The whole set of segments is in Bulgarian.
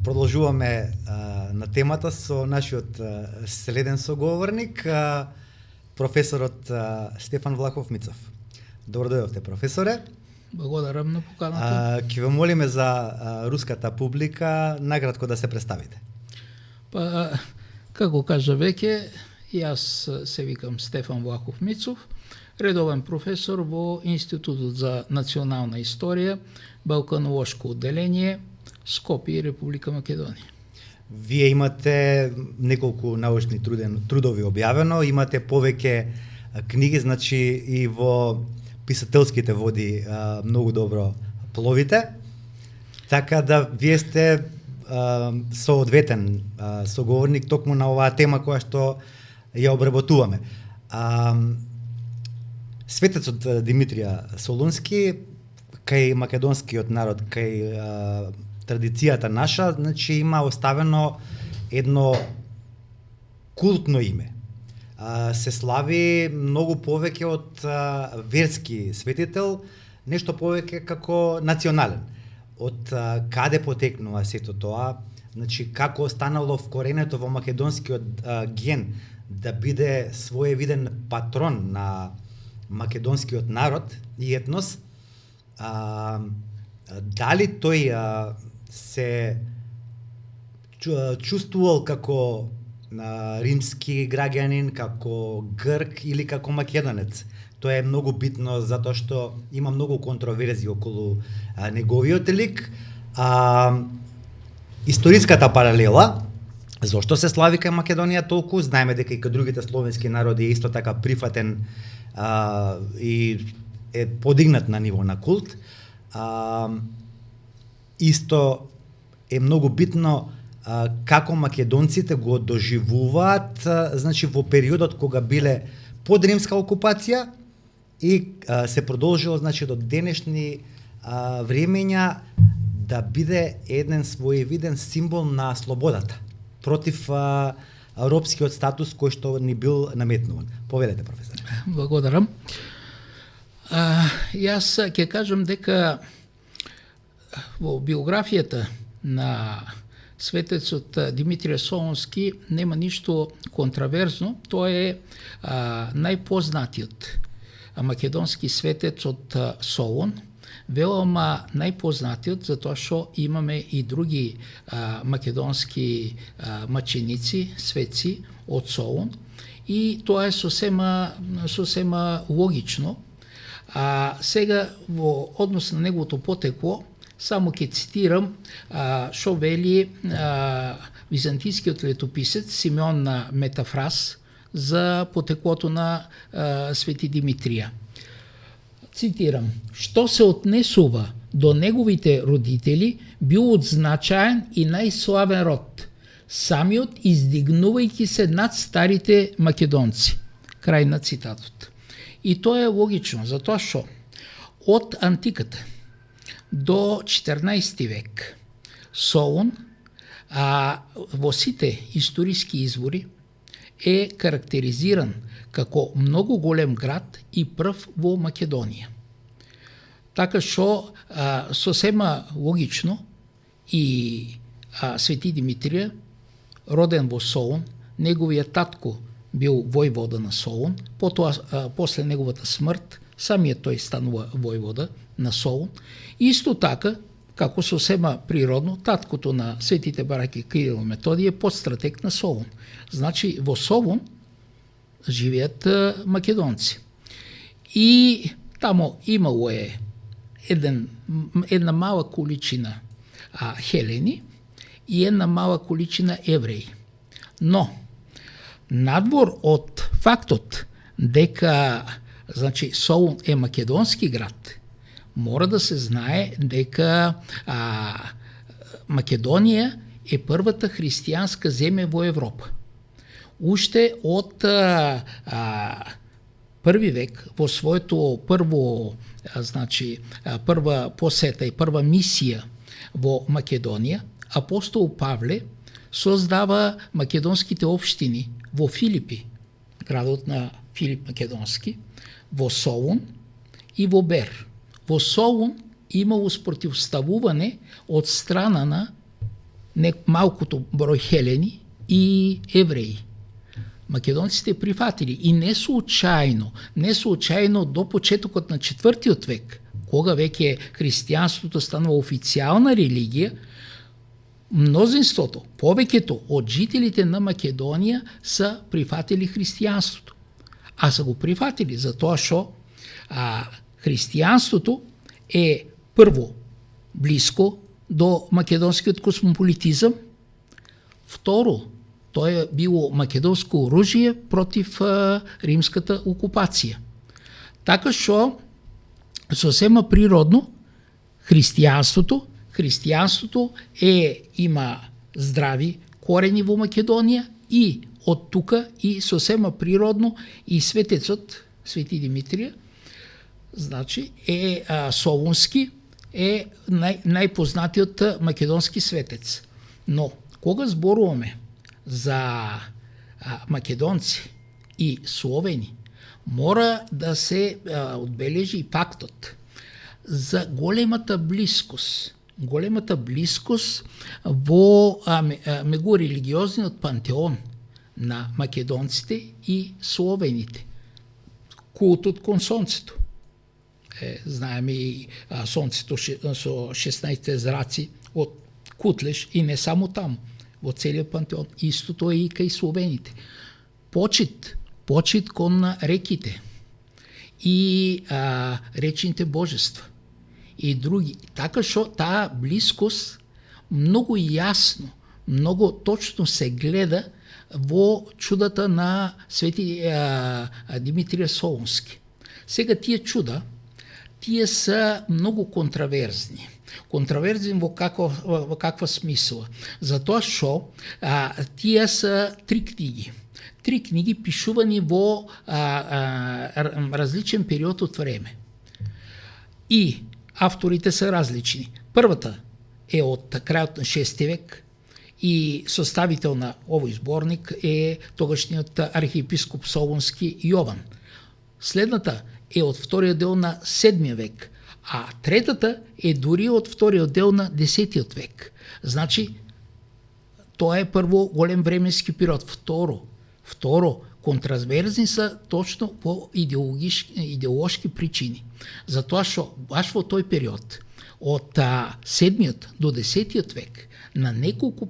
Продолжуваме на темата со нашиот следен соговорник, професорот Стефан Влахов Мицов. Добро дојдовте, професоре. Благодарам на поканата. Ќе ве молиме за руската публика накратко да се представите. Па, како кажа веќе, јас се викам Стефан Влахов Мицов, редовен професор во Институтот за национална историја, Балканолошко одделение, Скопје, Република Македонија. Вие имате неколку научни трудови објавено, имате повеќе книги, значи и во писателските води многу добро пловите, така да вие сте соодветен соговорник токму на оваа тема која што ја обработуваме. Светецот Димитрија Солунски, кај македонскиот народ, кај традицијата наша, значи има оставено едно култно име. Се слави многу повеќе од верски светител, нешто повеќе како национален. Од каде потекнува сето тоа? Значи како останало вкоренето во македонскиот ген да биде своевиден патрон на македонскиот народ и етнос? Дали тој се чувствувал како римски граѓанин, како грк или како македонец? Тоа е многу битно затоа што има многу контроверзии околу неговиот лик. Историската паралела, зошто се слави кај Македонија толку? Знаеме дека и кај другите словенски народи е исто така прифатен и е подигнат на ниво на култ. Исто е многу битно како македонците го доживуваат, значи во периодот кога биле под римска окупација и се продолжило, значи до денешни времења да биде еден своевиден символ на слободата против робскиот статус кој што ни бил наметнуван. Повелете, професор. Благодарам. Јас ќе кажам дека во биографијата на светецот Димитрија Солунски нема ништо контраверзно. Тој е најпознатиот македонски светец од Солун, велома најпознатиот затоа што имаме и други македонски маченици, светци од Солун, и тоа е сосема логично. Сега во однос на неговото потекло, само ќе цитирам што вели византискиот летописец Симеон Метафрас за потеклото на Свети Димитрија. Цитирам: "Што се отнесува до неговите родители, бил од значаен и најславен род, самиот издигнувајќи се над старите македонци." Крај на цитатот. И тоа е логично, затоа што од антиката до 14 век Солун во сите историски извори е карактеризиран како многу голем град и прв во Македонија. Така што сосема логично и Свети Димитрија, роден во Солун, неговиот татко бил војвода на Солун, потоа после неговата смрт самиот тој станува војвода на Солун. Исто така, како сосема природно, таткото на светите бараки Кирил и Методиј е подстратег на Солун. Значи во Солун живеат македонци. И тамо имало е една мала количина хелени и една мала количина евреи. Но надвор од фактот дека значи Солун е македонски град, мора да се знае дека Македонија е првата христијанска земја во Европа. Уште од први век, во своето прва посета и прва мисија во Македонија, апостол Павле создава македонските општини во Филипи, градот на Филип Македонски, во Солун и во Бер. Во Солун имало спротивставување од страна на малкото брой хелени и евреи. Македонците прифатили и не случайно до почетокот на 4 век, кога веќе християнството станува официјална религија, мнозинството, повеќето од жителите на Македонија са прифатили християнството. А са го прифатили затоа што християнството е прво близко до македонскиот космополитизам, второ, тоа е било македонско оружие против римската окупација. Така што сосема природно християнството има здрави корени во Македонија и од тука и сосема природно и светецот Свети Димитрија, значи е Солунски, е најпознатиот македонски светец. Но кога зборуваме за македонци и словени, мора да се одбележи и фактот за големата близкост во меѓурелигиозниот пантеон на македонците и словените. Култот кон сонцето. Знаеме и сонцето со 16 зраци од Кутлеш и не само таму, во целиот пантеон. Истото е и кај словените. Почит кон реките и речните божества и други. Така што таа близкост многу јасно, многу точно се гледа во чудата на Свети Димитрија Солунски. Сега тие чуда, тие са многу контраверзни. Контраверзни во каква смисла? Затоа што тие са 3 книги. 3 книги пишувани во различен период од време. И авторите са различни. Првата е од крајот на 6 век и составител на овој зборник е тогашниот архиепископ Солунски Јован. Следната е од вториот дел на 7 век, а третата е дури од вториот дел на 10 век. Значи, тоа е прво голем временски период. Второ, контраверзни са точно по идеолошки причини. Затоа што баш во тој период, од 7 до 10 век, на неколку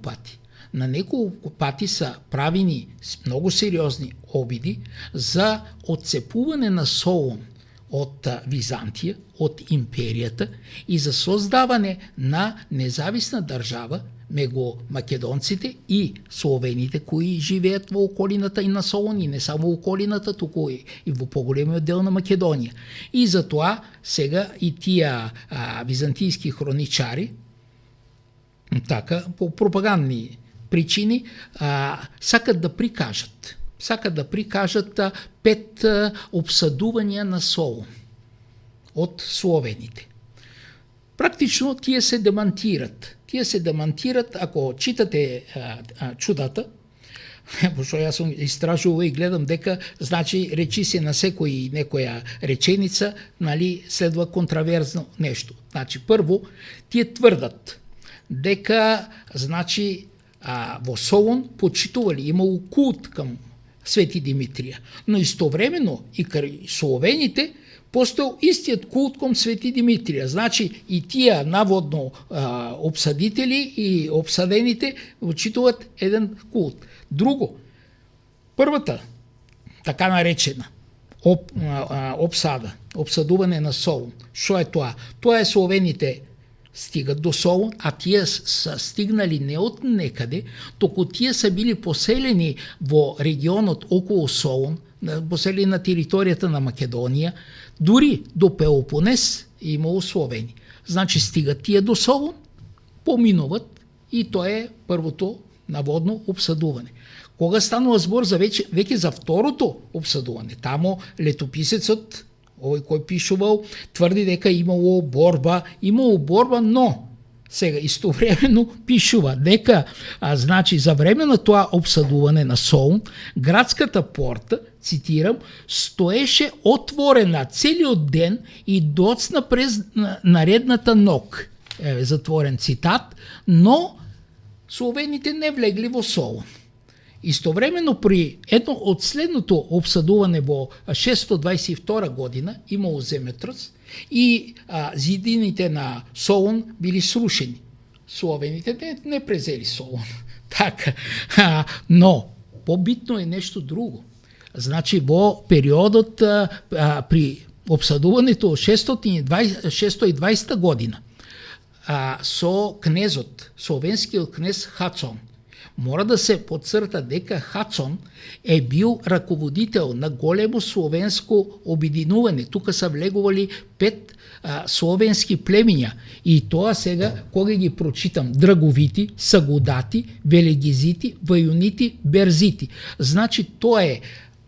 пати са правени многу сериозни обиди за отцепување на Солун од Византија, од империјата и за создавање на независна држава меѓу македонците и словените кои живеат во околината и на Солун, и не само во околината, туку и во поголемиот дел на Македонија. И затоа сега и тие византијски хроничари, така, по пропагандни причини, сакат да прикажат 5 обсадувања на Солун од словените. Практично тие се демантират. Ако читате чудата, пошто јас сум истражувал и гледам дека, значи, речи се на некоја реченица, нали, следва контраверзно нешто. Значи, прво, тие тврдат дека, значи, во Солун почитували, имало култ кам Свети Димитрија, но истовремено и кај словените постоел истиот култ кон Свети Димитрија. Значи и тие наводно обсадители и обсадените почитуват еден култ. Друго, првата така наречена обсадување на Солун. Што е тоа? Тоа е словените стигат до Солун, а тие са стигнали не од некаде, току тие са били поселени во регионот околу Солун, поселени на територијата на Македонија, дури до Пелопонес имало словени. Значи стигат тие до Солун, поминуват и тоа е првото наводно обсадување. Кога станува збор за веќе за второто обсадување, тамо летописецот, овој кој пишувал, тврди дека имало борба, но сега истовремено пишува дека значи за време на тоа обсадување на Солун, градската порта, цитирам, стоеше отворена целиот ден и доцна през наредната ног. Затворен цитат, но словените не влегли во Солун. Истовремено при едно од следното обсадување во 622 година имало земјотрес и зидините на Солун били срушени. Словените не презели Солун. Така, но побитно е нешто друго. Значи во периодот при обсадувањето 620 година со кнезот, словенскиот кнез Хацон, мора да се подцрта дека Хацон е бил раководител на големо словенско обединување. Тука са влегували 5 словенски племиња и тоа сега, кога ги прочитам, драговити, сагудати, велегизити, вајунити, берзити. Значи тоа е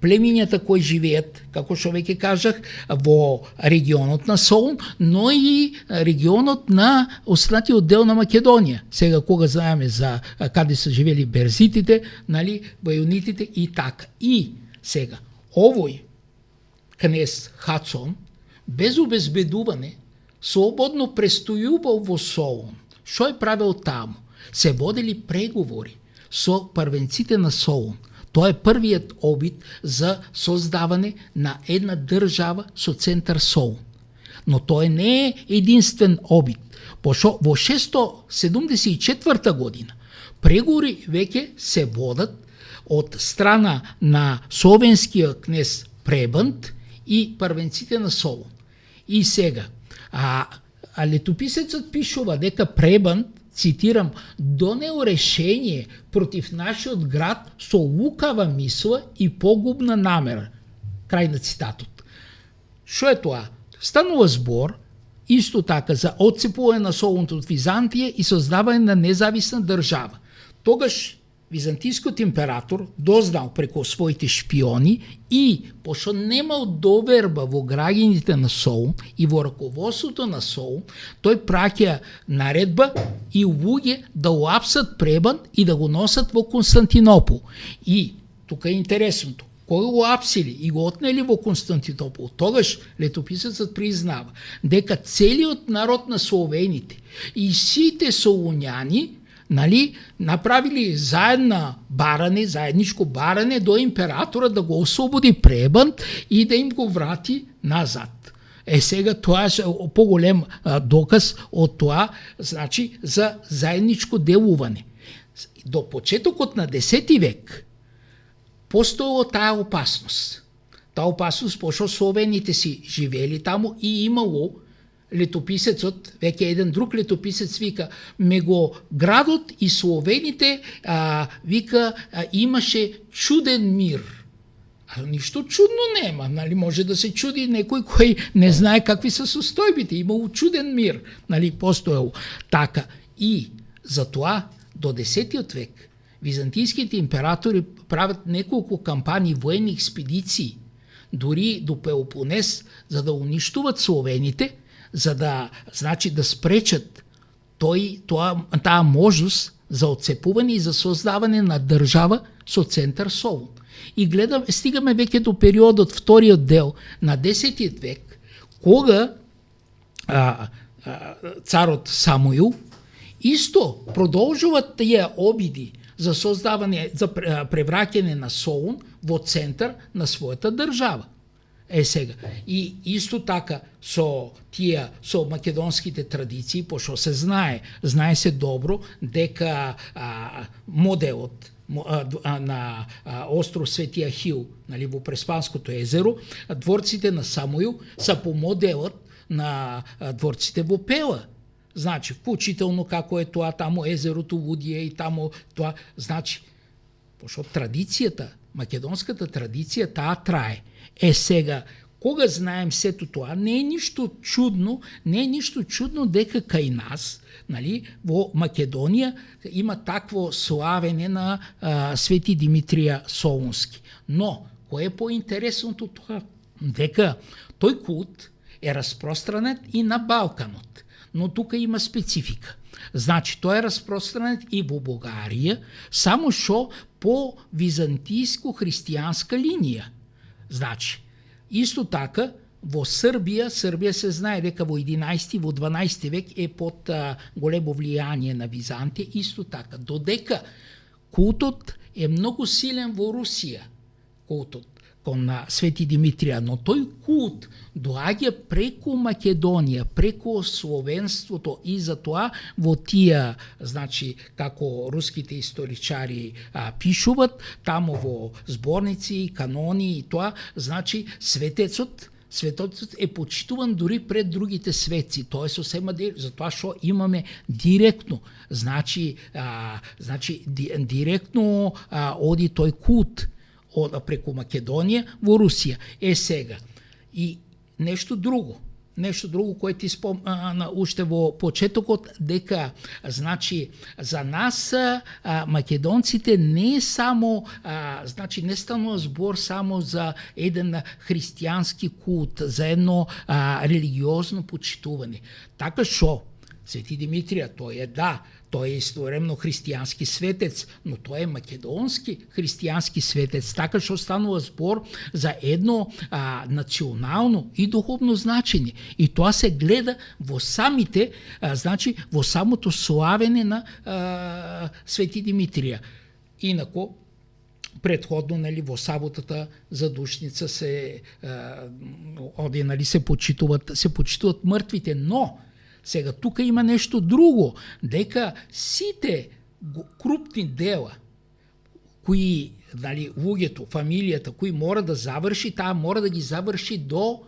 племињата кои живеат, како што веќе кажах, во регионот на Солун, но и регионот на останатиот дел на Македонија. Сега кога знаеме за каде се живели берзитите, нали, вајунитите и така. И сега овој кнез Хацон без обезбедување слободно престојувал во Солун. Што е правил таму? Се водели преговори со првенците на Солун. Тоа е првиот обид за создавање на една држава со центар Солун. Но тоа не е единствен обид. Пошто во 674 година преговори веќе се водат од страна на словенскиот кнез Пребант и првенците на Солун. И сега, летописецот пишува дека Пребант, цитирам, донел решение против нашиот град со лукава мисла и погубна намера. Крај на цитатот. Што е тоа? Станува збор исто така за отцепување на Солун од Византија и создавање на независна држава. Тогаш византискиот император дознал преку своите шпиони и, пошто немал доверба во граѓаните на Солун и во раководството на Солун, тој праќа наредба и луѓе да уапсат Пребан и да го носат во Константинопол. И тука е интересното. Кога го апсили и го отнели во Константинопол, тогаш летописецот признава дека целиот народ на словените и сите солуњани, нали, направили заедничко барање до императора да го ослободи Пребан и да им го врати назад. Сега тоа е поголем доказ од тоа, значи, за заедничко делување. До почетокот на 10 век постоела таа опасност. Таа опасност, пошто словените си живели таму и имало летописецот, веќе еден друг летописец вика, меѓу градот и словените, вика, имаше чуден мир. Ништо чудно нема, нали, може да се чуди некој кој не знае какви се состојбите, имало чуден мир, нали, постоел така. И затоа до 10 век византиските императори прават неколку кампањи воени експедиции, дури до Пелопонес, за да уништуват словените, за да, значи, да спречат таа можност за отцепување и за создавање на држава со центар Солун. И стигаме веќе до периодот, вториот дел на 10 век, кога царот Самуил исто продолжуваат тие обиди за создавање, за превраќање на Солун во центар на својата држава. Сега, и исто така со македонските традиции, пошто се знае се добро дека моделот на остров Свети Ахил, нали, во Преспанското езеро, дворците на Самуил са по моделот на дворците во Пела. Значи, вклучително како е тоа таму езерото Вудија и таму тоа, значи, пошто традицијата, македонската традиција, таа трае. Сега, кога знаем сето тоа, не е ништо чудно дека кај нас, нали, во Македонија има такво славење на Свети Димитрија Солунски. Но, кој е поинтересното тоа? Дека тој култ е распространет и на Балканот, но тука има специфика. Значи, тој е распространет и во Бугарија, само што по византиско-христијанска линија. Значи, исто така, во Србија се знае дека во 11 во 12 век е под големо влијание на Византија, исто така. Додека култот е многу силен во Русија, култот кон Свети Димитрија, но тој култ доаѓа преку Македонија, преку словенството и затоа во тие, значи, како руските историчари пишуват, тамо во зборници, канони и тоа, значи, светецот е почитуван дури пред другите светци. Тоа е сосема затоа што имаме директно, значи директно оди тој култ преку Македонија во Русија. Сега. И нешто друго кое ти спомна уште во почетокот, дека значи за нас македонците не е само значи не станува збор само за еден христијански култ, за едно религиозно почитување. Така што Свети Димитрија, тој е истовремено христијански светец, но тој е македонски христијански светец, така што станува збор за едно национално и духовно значење. И тоа се гледа во самите, значи во самото славење на Свети Димитрија. Инако, предходно, нели, во саботата за Душница се почитуват мртвите, но сега тука има нешто друго, дека сите крупни дела кои, нали, луѓето, фамилијата кои мора да заврши, таа мора да ги заврши до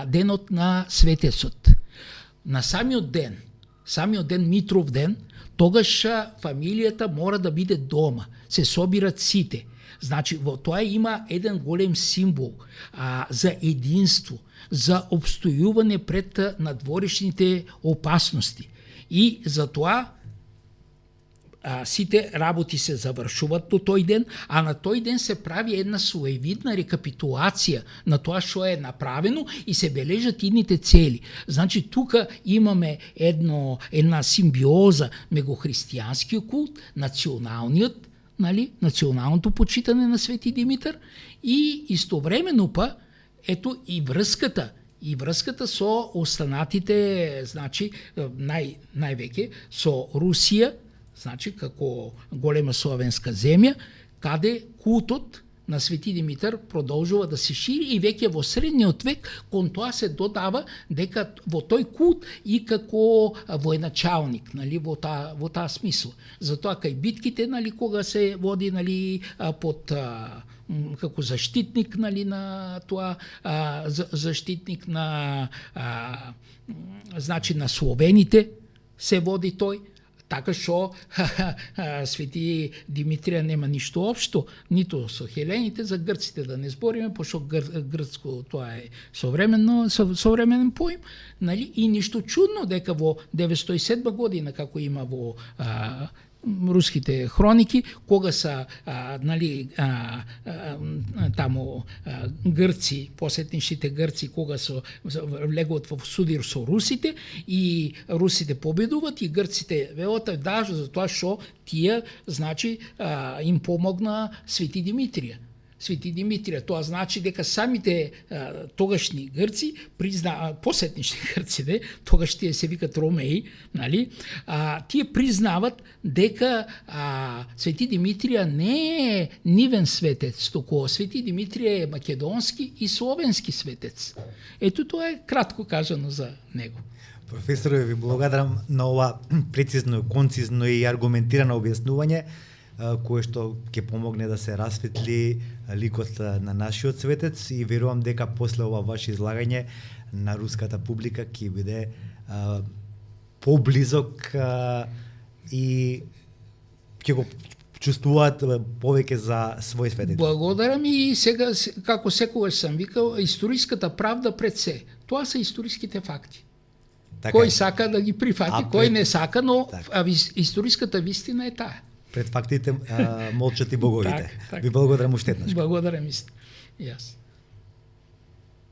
денот на светецот. На самиот ден Митров ден, тогаш фамилијата мора да биде дома, се собират сите. Значи, во тоа има еден голем символ за единство, за обстојување пред надворешните опасности. И затоа сите работи се завршуваат до тој ден, а на тој ден се прави една своевидна рекапитулација на тоа што е направено и се бележат идните цели. Значи, тука имаме една симбиоза меѓу христијанскиот култ, националниот, нали, националното почитање на Свети Димитар и истовремено па ето и врската со останатите, значи највеќе со Русија, значи како голема славенска земја, каде култот на Свети Димитар продолжува да се шири и веќе во средниот век кон тоа се додава дека во тој култ и како военачалник, нали, во таа смисла. Затоа кај битките, нали, кога се води, нали, под како заштитник, нали, на тоа заштитник на значи на словените се води тој. Така што Свети Димитрија нема ништо општо ниту со хелените, за грците да не збориме, пошто грцко тоа е современен поим, нали? И ништо чудно дека во 907 година, како има во руските хроники, кога са нали, тамо грци, посетничите грци, кога се влегуват во судир со русите и русите победуват и грците велат за тоа што тие, значи, им помогна Свети Димитрија. Тоа значи дека самите тогашни грци посетнични грци, тогаш тие се викат ромеи, нали? Тие признават дека Свети Димитрија не е нивен светец, туку Свети Димитрија е македонски и словенски светец. Ето тоа е кратко кажано за него. Професоре, ви благодарам на ова прецизно, концизно и аргументирано објаснување, кое што ќе помогне да се расветли ликот на нашиот светец и верувам дека после ова ваше излагање на руската публика ќе биде поблизок и ќе го чувствуваат повеќе за свој светец. Благодарам и сега, како секогаш сам викал, историската правда пред се. Тоа се историските факти. Така кој сака да ги прифати, кој не сака, но историската вистина е таа. Пред фактите молчат и боговите. Ви благодарам уште еднаш. Благодарам и јас.